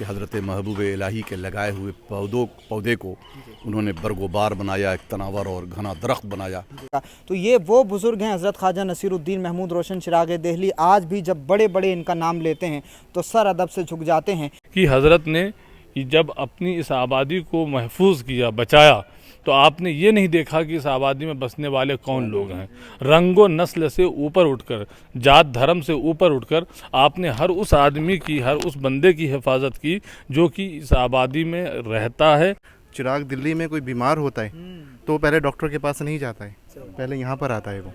کہ حضرت محبوب الہی کے لگائے ہوئے پودے کو انہوں نے برگوبار بنایا، ایک تناور اور گھنا درخت بنایا۔ تو یہ وہ بزرگ ہیں حضرت خواجہ نصیر الدین محمود روشن چراغ دہلی، آج بھی جب بڑے بڑے ان کا نام لیتے ہیں تو سر ادب سے جھک جاتے ہیں کہ حضرت نے جب اپنی اس آبادی کو محفوظ کیا، بچایا، تو آپ نے یہ نہیں دیکھا کہ اس آبادی میں بسنے والے کون لوگ ہیں۔ رنگ و نسل سے اوپر اٹھ کر، جات دھرم سے اوپر اٹھ کر آپ نے ہر اس آدمی کی، ہر اس بندے کی حفاظت کی جو کہ اس آبادی میں رہتا ہے۔ چراغ دلی میں کوئی بیمار ہوتا ہے تو پہلے ڈاکٹر کے پاس نہیں جاتا ہے، پہلے یہاں پر آتا ہے وہ،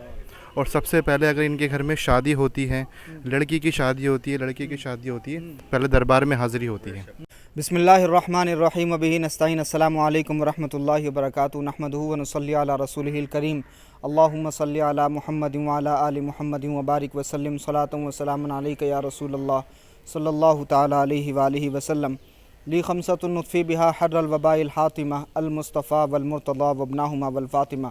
اور سب سے پہلے اگر ان کے گھر میں شادی ہوتی ہے، لڑکی کی شادی ہوتی ہے، لڑکی کی شادی ہوتی ہے، پہلے دربار میں حاضری ہوتی ہے۔ بسم اللہ الرحمن الرحیم وبہ نستعین۔ السلام علیکم ورحمۃ اللہ وبرکاتہ، نحمدہ ونصلی علی رسولہ الکریم، اللہم صلی علی محمد وعلی آل محمد وبارک وسلم، صلاۃ وسلام علیک یا رسول اللہ صلی اللہ تعالی علیہ وآلہ وسلم۔ لی خمسۃ نطفی بہا حر الوباء الحاطمہ، المصطفیٰ والمرتضیٰ وابناہما والفاطمہ۔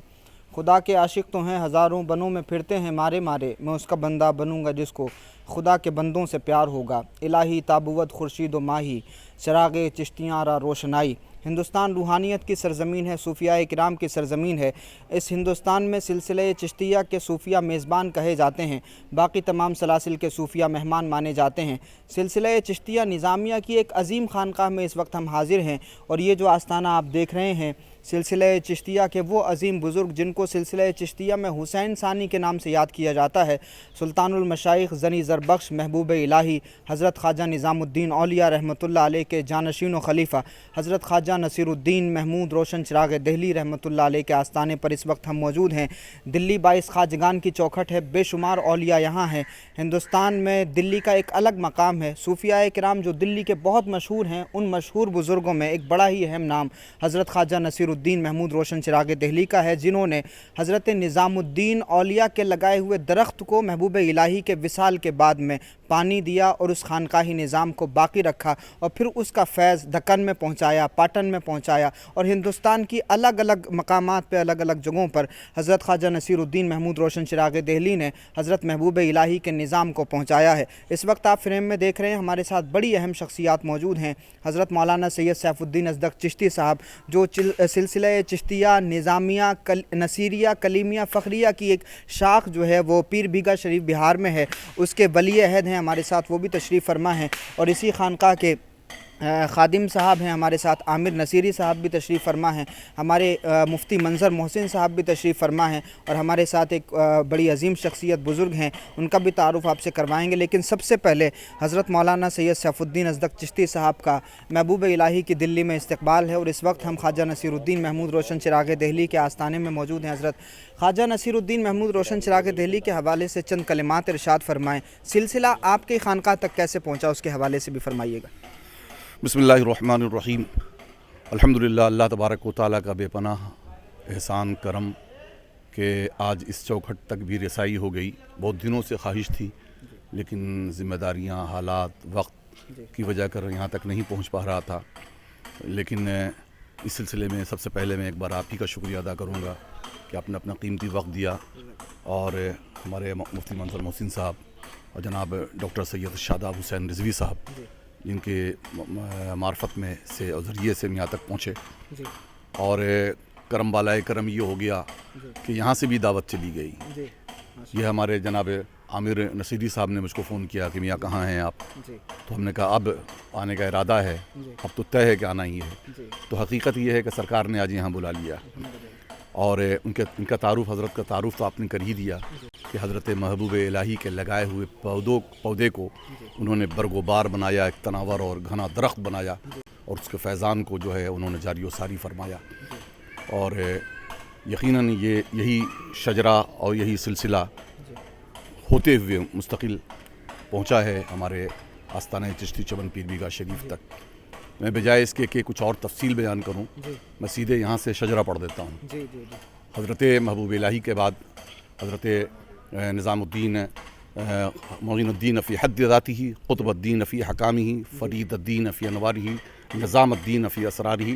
خدا کے عاشق تو ہیں ہزاروں، بنوں میں پھرتے ہیں مارے مارے، میں اس کا بندہ بنوں گا جس کو خدا کے بندوں سے پیار ہوگا۔ الہی تابوت خورشید و ماہی، چراغ چشتیاں را روشنائی۔ ہندوستان روحانیت کی سرزمین ہے، صوفیاء کرام کی سرزمین ہے۔ اس ہندوستان میں سلسلہ چشتیہ کے صوفیاء میزبان کہے جاتے ہیں، باقی تمام سلاسل کے صوفیاء مہمان مانے جاتے ہیں۔ سلسلہ چشتیہ نظامیہ کی ایک عظیم خانقاہ میں اس وقت ہم حاضر ہیں، اور یہ جو آستانہ آپ دیکھ رہے ہیں سلسلہ چشتیہ کے وہ عظیم بزرگ جن کو سلسلہ چشتیہ میں حسین ثانی کے نام سے یاد کیا جاتا ہے، سلطان المشائخ زنی زربخش محبوب الہی حضرت خواجہ نظام الدین اولیاء رحمۃ اللہ علیہ کے جانشین و خلیفہ حضرت خواجہ نصیر الدین محمود روشن چراغ دہلی رحمۃ اللہ علیہ کے آستانے پر اس وقت ہم موجود ہیں۔ دلی 22 خواجگان کی چوکھٹ ہے، بے شمار اولیاء یہاں ہیں۔ ہندوستان میں دلی کا ایک الگ مقام ہے۔ صوفیاء کرام جو دلی کے بہت مشہور ہیں، ان مشہور بزرگوں میں ایک بڑا ہی اہم نام حضرت خواجہ نصیر الدین محمود روشن چراغ دہلی کا ہے، جنہوں نے حضرت نظام الدین اولیاء کے لگائے ہوئے درخت کو محبوب الہی کے وصال کے بعد میں پانی دیا اور اس خانقاہی نظام کو باقی رکھا، اور پھر اس کا فیض دکن میں پہنچایا، پاٹن میں پہنچایا، اور ہندوستان کی الگ الگ مقامات پہ، الگ الگ جگہوں پر حضرت خواجہ نصیر الدین محمود روشن چراغ دہلی نے حضرت محبوب الہی کے نظام کو پہنچایا ہے۔ اس وقت آپ فریم میں دیکھ رہے ہیں ہمارے ساتھ بڑی اہم شخصیات موجود ہیں۔ حضرت مولانا سید سیف الدین ازدک چشتی صاحب، جو سلسلہ چشتیہ نظامیہ نصیریہ کلیمیہ فخریہ کی ایک شاخ جو ہے وہ پیر بیگھا شریف بہار میں ہے، اس کے ولی عہد ہیں ہمارے ساتھ، وہ بھی تشریف فرما ہیں، اور اسی خانقاہ کے خادم صاحب ہیں ہمارے ساتھ، عامر نصیری صاحب بھی تشریف فرما ہیں، ہمارے مفتی منظر محسن صاحب بھی تشریف فرما ہیں، اور ہمارے ساتھ ایک بڑی عظیم شخصیت بزرگ ہیں، ان کا بھی تعارف آپ سے کروائیں گے۔ لیکن سب سے پہلے حضرت مولانا سید سیف الدین ازدک چشتی صاحب کا محبوب الہی کی دلی میں استقبال ہے، اور اس وقت ہم خواجہ نصیر الدین محمود روشن چراغ دہلی کے آستانے میں موجود ہیں۔ حضرت خواجہ نصیر الدین محمود روشن چراغ دہلی کے حوالے سے چند کلمات ارشاد فرمائیں۔ سلسلہ آپ کے خانقاہ تک کیسے پہنچا، اس کے حوالے سے بھی فرمائیے گا۔ بسم اللہ الرحمن الرحیم، الحمدللہ، اللہ تبارک و تعالیٰ کا بے پناہ احسان کرم کہ آج اس چوکھٹ تک بھی رسائی ہو گئی۔ بہت دنوں سے خواہش تھی، لیکن ذمہ داریاں، حالات، وقت کی وجہ کر یہاں تک نہیں پہنچ پا رہا تھا۔ لیکن اس سلسلے میں سب سے پہلے میں ایک بار آپ ہی کا شکریہ ادا کروں گا کہ آپ نے اپنا قیمتی وقت دیا، اور ہمارے مفتی منظر محسن صاحب اور جناب ڈاکٹر سید شاداب حسین رضوی صاحب، جن کے معرفت میں سے اور ذریعے سے یہاں تک پہنچے، اور کرم بالائے کرم یہ ہو گیا کہ یہاں سے بھی دعوت چلی گئی۔ یہ ہمارے جناب عامر نصیری صاحب نے مجھ کو فون کیا کہ میاں کہاں ہیں آپ، تو ہم نے کہا اب آنے کا ارادہ ہے، اب تو طے ہے کہ آنا ہی ہے۔ تو حقیقت یہ ہے کہ سرکار نے آج یہاں بلا لیا، اور ان کا تعارف، حضرت کا تعارف تو آپ نے کر ہی دیا کہ حضرت محبوب الہی کے لگائے ہوئے پودے کو انہوں نے برگوبار بنایا، ایک تناور اور گھنا درخت بنایا، اور اس کے فیضان کو جو ہے انہوں نے جاری و ساری فرمایا۔ اور یقیناً یہی شجرہ اور یہی سلسلہ ہوتے ہوئے مستقل پہنچا ہے ہمارے آستانہ چشتی چمن پیر بیگھا شریف تک۔ میں بجائے اس کے کہ کچھ اور تفصیل بیان کروں، میں سیدھے یہاں سے شجرہ پڑھ دیتا ہوں۔ حضرت محبوب الہی کے بعد حضرت نظام الدین معین الدین فی حد ذاتہ، قطب الدین فی حکامہ، فرید الدین فی انوارہ، نظام الدین فی اسرارہ،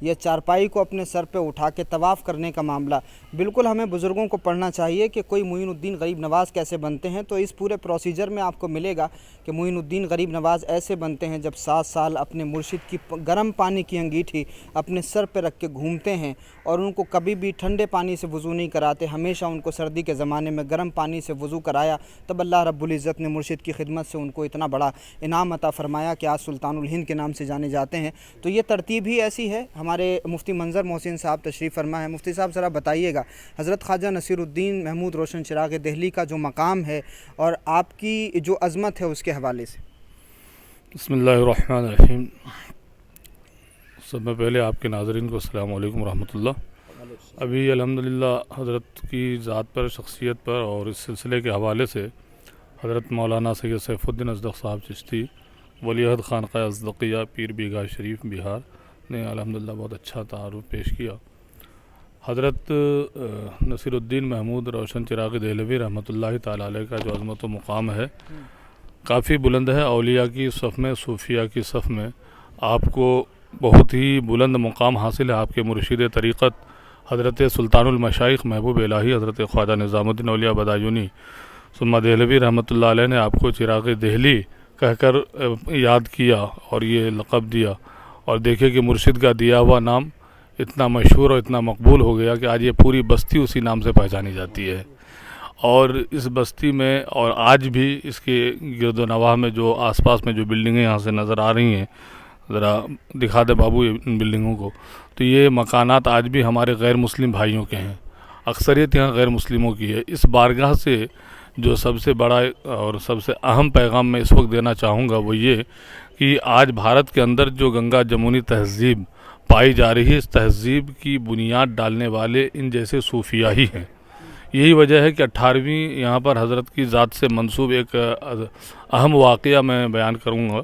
یہ چارپائی کو اپنے سر پہ اٹھا کے طواف کرنے کا معاملہ، بالکل ہمیں بزرگوں کو پڑھنا چاہیے کہ کوئی معین الدین غریب نواز کیسے بنتے ہیں، تو اس پورے پروسیجر میں آپ کو ملے گا کہ معین الدین غریب نواز ایسے بنتے ہیں جب 7 سال اپنے مرشد کی گرم پانی کی انگیٹھی اپنے سر پہ رکھ کے گھومتے ہیں، اور ان کو کبھی بھی ٹھنڈے پانی سے وضو نہیں کراتے، ہمیشہ ان کو سردی کے زمانے میں گرم پانی سے وضو کرایا، تب اللہ رب العزت نے مرشد کی خدمت سے ان کو اتنا بڑا انعام عطا فرمایا کہ آج سلطان الہند کے نام سے جانے جاتے ہیں۔ تو یہ ترتیب ہی ایسی ہے۔ ہمارے مفتی منظر محسن صاحب تشریف فرما ہے۔ مفتی صاحب ذرا بتائیے گا حضرت خواجہ نصیر الدین محمود روشن چراغ دہلی کا جو مقام ہے اور آپ کی جو عظمت ہے اس کے حوالے سے۔ بسم اللہ الرحمن الرحیم۔ سب میں پہلے آپ کے ناظرین کو السلام علیکم ورحمۃ اللہ۔ ابھی الحمدللہ حضرت کی ذات پر، شخصیت پر اور اس سلسلے کے حوالے سے حضرت مولانا سید سیف الدین ازدق صاحب چشتی ولی عہد خانقاہ ازدقیہ پیر بیگھا شریف بہار نے الحمدللہ بہت اچھا تعارف پیش کیا۔ حضرت نصیر الدین محمود روشن چراغ دہلوی رحمۃ اللہ تعالی علیہ کا جو عظمت و مقام ہے کافی بلند ہے۔ اولیاء کی صف میں، صوفیاء کی صف میں آپ کو بہت ہی بلند مقام حاصل ہے۔ آپ کے مرشد طریقت حضرت سلطان المشائخ محبوب الہی حضرت خواجہ نظام الدین اولیاء بدایونی ثم دہلوی رحمۃ اللہ علیہ نے آپ کو چراغ دہلی کہہ کر یاد کیا اور یہ لقب دیا، اور دیکھے کہ مرشد کا دیا ہوا نام اتنا مشہور اور اتنا مقبول ہو گیا کہ آج یہ پوری بستی اسی نام سے پہچانی جاتی ہے۔ اور اس بستی میں اور آج بھی اس کے گرد و نواح میں جو آس پاس میں جو بلڈنگیں یہاں سے نظر آ رہی ہیں، ذرا دکھا دے بابو ان بلڈنگوں کو، تو یہ مکانات آج بھی ہمارے غیر مسلم بھائیوں کے ہیں، اکثریت یہاں غیر مسلموں کی ہے۔ اس بارگاہ سے جو سب سے بڑا اور سب سے اہم پیغام میں اس وقت دینا چاہوں گا وہ یہ کہ آج بھارت کے اندر جو گنگا جمونی تہذیب پائی جا رہی ہے، اس تہذیب کی بنیاد ڈالنے والے ان جیسے صوفیاء ہی ہیں۔ یہی وجہ ہے کہ 18ویں یہاں پر حضرت کی ذات سے منسوب ایک اہم واقعہ میں بیان کروں گا۔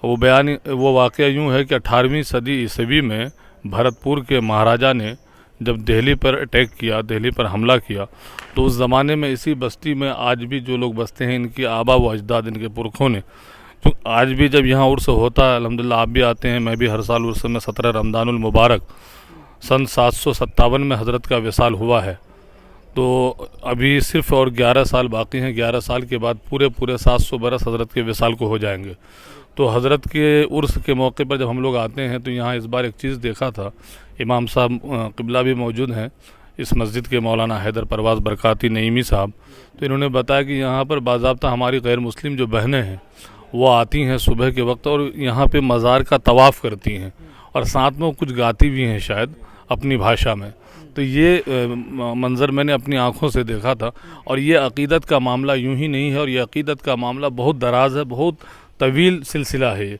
وہ واقعہ یوں ہے کہ 18ویں صدی عیسوی میں بھرت پور کے مہاراجا نے جب دہلی پر اٹیک کیا، دہلی پر حملہ کیا، تو اس زمانے میں اسی بستی میں آج بھی جو لوگ بستے ہیں ان کی آبا و اجداد، ان کے پرکھوں نے، تو آج بھی جب یہاں عرس ہوتا ہے، الحمدللہ آپ بھی آتے ہیں، میں بھی ہر سال عرس میں 17 رمضان المبارک سن 757 میں حضرت کا وصال ہوا ہے، تو ابھی صرف اور 11 سال باقی ہیں۔ 11 سال کے بعد پورے 700 برس حضرت کے وصال کو ہو جائیں گے۔ تو حضرت کے عرس کے موقع پر جب ہم لوگ آتے ہیں تو یہاں اس بار ایک چیز دیکھا تھا، امام صاحب قبلہ بھی موجود ہیں اس مسجد کے، مولانا حیدر پرواز برکاتی نعیمی صاحب، تو انہوں نے بتایا کہ یہاں پر باضابطہ ہماری غیر مسلم جو بہنیں ہیں وہ آتی ہیں صبح کے وقت اور یہاں پہ مزار کا طواف کرتی ہیں، اور ساتھ میں وہ کچھ گاتی بھی ہیں شاید اپنی بھاشا میں۔ تو یہ منظر میں نے اپنی آنکھوں سے دیکھا تھا، اور یہ عقیدت کا معاملہ یوں ہی نہیں ہے، اور یہ عقیدت کا معاملہ بہت دراز ہے، بہت طویل سلسلہ ہے یہ۔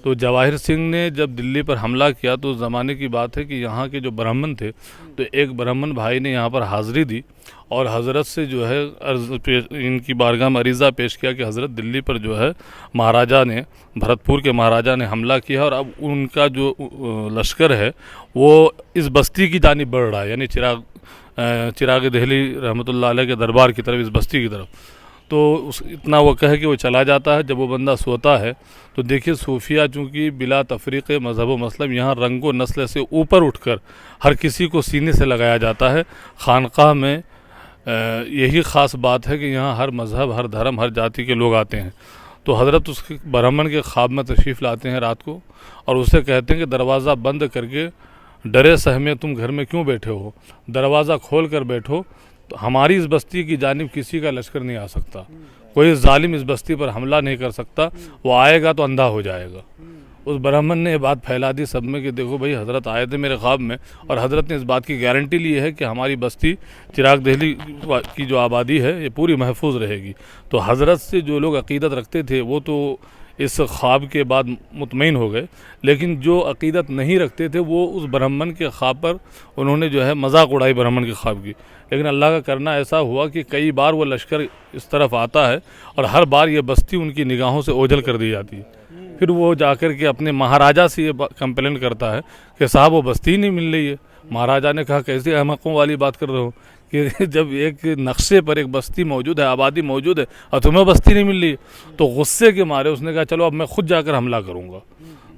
تو جواہر سنگھ نے جب دلی پر حملہ کیا تو اس زمانے کی بات ہے کہ یہاں کے جو برہمن تھے تو ایک برہمن بھائی نے یہاں پر حاضری دی اور حضرت سے جو ہے ان کی بارگاہ میں عریضہ پیش کیا کہ حضرت دلی پر جو ہے مہاراجا نے، بھرت پور کے مہاراجا نے حملہ کیا، اور اب ان کا جو لشکر ہے وہ اس بستی کی جانب بڑھ رہا ہے، یعنی چراغ دہلی رحمۃ اللہ علیہ کے دربار کی طرف، اس بستی کی طرف۔ تو اتنا وہ کہے کہ وہ چلا جاتا ہے۔ جب وہ بندہ سوتا ہے تو دیکھیے صوفیہ چونکہ بلا تفریق مذہب و مسلم یہاں رنگ و نسل سے اوپر اٹھ کر ہر کسی کو سینے سے لگایا جاتا ہے۔ خانقاہ میں یہی خاص بات ہے کہ یہاں ہر مذہب، ہر دھرم، ہر جاتی کے لوگ آتے ہیں۔ تو حضرت اس برہمن کے خواب میں تشریف لاتے ہیں رات کو اور اسے کہتے ہیں کہ دروازہ بند کر کے ڈرے سہمے تم گھر میں کیوں بیٹھے ہو، دروازہ کھول کر بیٹھو، تو ہماری اس بستی کی جانب کسی کا لشکر نہیں آ سکتا، کوئی ظالم اس بستی پر حملہ نہیں کر سکتا، وہ آئے گا تو اندھا ہو جائے گا۔ اس برہمن نے یہ بات پھیلا دی سب میں کہ دیکھو بھائی حضرت آئے تھے میرے خواب میں، اور حضرت نے اس بات کی گارنٹی لی ہے کہ ہماری بستی چراغ دہلی کی جو آبادی ہے یہ پوری محفوظ رہے گی۔ تو حضرت سے جو لوگ عقیدت رکھتے تھے وہ تو اس خواب کے بعد مطمئن ہو گئے، لیکن جو عقیدت نہیں رکھتے تھے وہ اس برہمن کے خواب پر انہوں نے جو ہے مذاق اڑائی برہمن کے خواب کی۔ لیکن اللہ کا کرنا ایسا ہوا کہ کئی بار وہ لشکر اس طرف آتا ہے اور ہر بار یہ بستی ان کی نگاہوں سے اوجھل کر دی جاتی ہے۔ پھر وہ جا کر کے اپنے مہاراجا سے یہ کمپلین کرتا ہے کہ صاحب وہ بستی نہیں مل رہی ہے۔ مہاراجا نے کہا کیسے احمقوں والی بات کر رہے ہو کہ جب ایک نقشے پر ایک بستی موجود ہے، آبادی موجود ہے، اور تمہیں بستی نہیں مل رہی ہے۔ تو غصے کے مارے اس نے کہا چلو اب میں خود جا کر حملہ کروں گا۔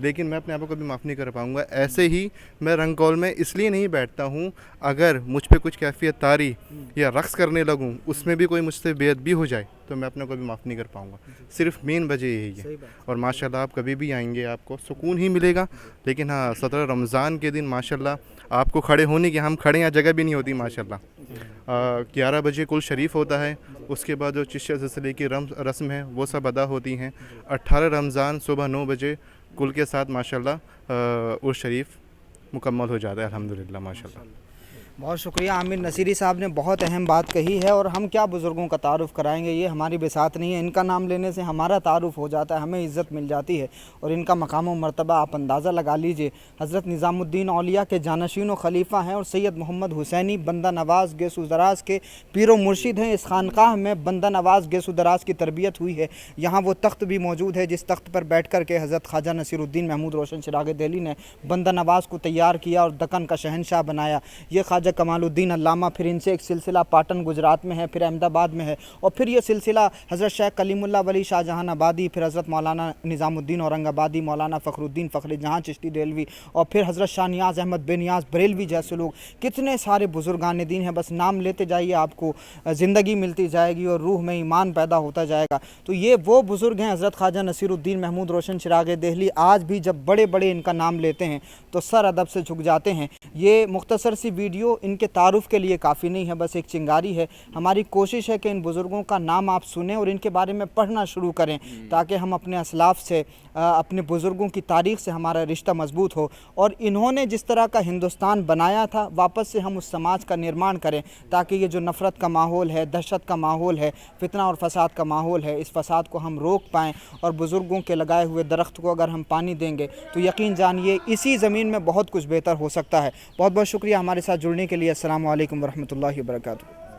لیکن میں اپنے آپ کو کبھی معاف نہیں کر پاؤں گا. ایسے ہی میں رنگ کال میں اس لیے نہیں بیٹھتا ہوں, اگر مجھ پہ کچھ کیفیت طاری یا رقص کرنے لگوں, اس میں بھی کوئی مجھ سے بے ادبی ہو جائے تو میں اپنے کو بھی معاف نہیں کر پاؤں گا. صرف مین وجہ یہی ہے. اور ماشاءاللہ آپ کبھی بھی آئیں گے آپ کو سکون ہی ملے گا. لیکن ہاں 17 رمضان کے دن ماشاءاللہ آپ کو کھڑے ہونے کی, ہم کھڑے یہاں جگہ بھی نہیں ہوتی ماشاءاللہ. 11 بجے کل شریف ہوتا ہے, اس کے بعد جو چشتیہ سلسلے کی رسم ہے وہ سب ادا ہوتی ہیں. 18 رمضان صبح 9 بجے کل کے ساتھ ماشاءاللہ عرس شریف مکمل ہو جاتا ہے الحمدللہ ماشاءاللہ. بہت شکریہ عامر نصیری صاحب نے بہت اہم بات کہی ہے. اور ہم کیا بزرگوں کا تعارف کرائیں گے, یہ ہماری بساط نہیں ہے. ان کا نام لینے سے ہمارا تعارف ہو جاتا ہے, ہمیں عزت مل جاتی ہے. اور ان کا مقام و مرتبہ آپ اندازہ لگا لیجئے. حضرت نظام الدین اولیاء کے جانشین و خلیفہ ہیں, اور سید محمد حسینی بندہ نواز گیس و دراز کے پیر و مرشد ہیں. اس خانقاہ میں بندہ نواز گیس و دراز کی تربیت ہوئی ہے. یہاں وہ تخت بھی موجود ہے جس تخت پر بیٹھ کر کے حضرت خواجہ نصیر الدین محمود روشن چراغ دہلی نے بندہ نواز کو تیار کیا اور دکن کا شہنشاہ بنایا. یہ خواجہ کمال الدین علامہ, پھر ان سے ایک سلسلہ پاٹن گجرات میں ہے, پھر احمد آباد میں ہے, اور پھر یہ سلسلہ حضرت شیخ کلیم اللہ ولی شاہ جہان آبادی, پھر حضرت مولانا نظام الدین اورنگ آبادی, مولانا فخر الدین فخر جہاں چشتی دہلوی, اور پھر حضرت شاہ نیاز احمد بے نیاز بریلوی جیسے لوگ. کتنے سارے بزرگان دین ہیں, بس نام لیتے جائیے آپ کو زندگی ملتی جائے گی اور روح میں ایمان پیدا ہوتا جائے گا. تو یہ وہ بزرگ ہیں حضرت خواجہ نصیر الدین محمود روشن چراغ دہلی. آج بھی جب بڑے بڑے ان کا نام لیتے ہیں تو سر ادب سے جھک جاتے ہیں. یہ مختصر سی ویڈیو ان کے تعارف کے لیے کافی نہیں ہے, بس ایک چنگاری ہے. ہماری کوشش ہے کہ ان بزرگوں کا نام آپ سنیں اور ان کے بارے میں پڑھنا شروع کریں, تاکہ ہم اپنے اسلاف سے, اپنے بزرگوں کی تاریخ سے ہمارا رشتہ مضبوط ہو. اور انہوں نے جس طرح کا ہندوستان بنایا تھا, واپس سے ہم اس سماج کا نرمان کریں, تاکہ یہ جو نفرت کا ماحول ہے, دہشت کا ماحول ہے, فتنہ اور فساد کا ماحول ہے, اس فساد کو ہم روک پائیں. اور بزرگوں کے لگائے ہوئے درخت کو اگر ہم پانی دیں گے تو یقین جانیے اسی زمین میں بہت کچھ بہتر ہو سکتا ہے. بہت بہت شکریہ ہمارے ساتھ جڑنے کے لیے. السلام علیکم ورحمۃ اللہ وبرکاتہ.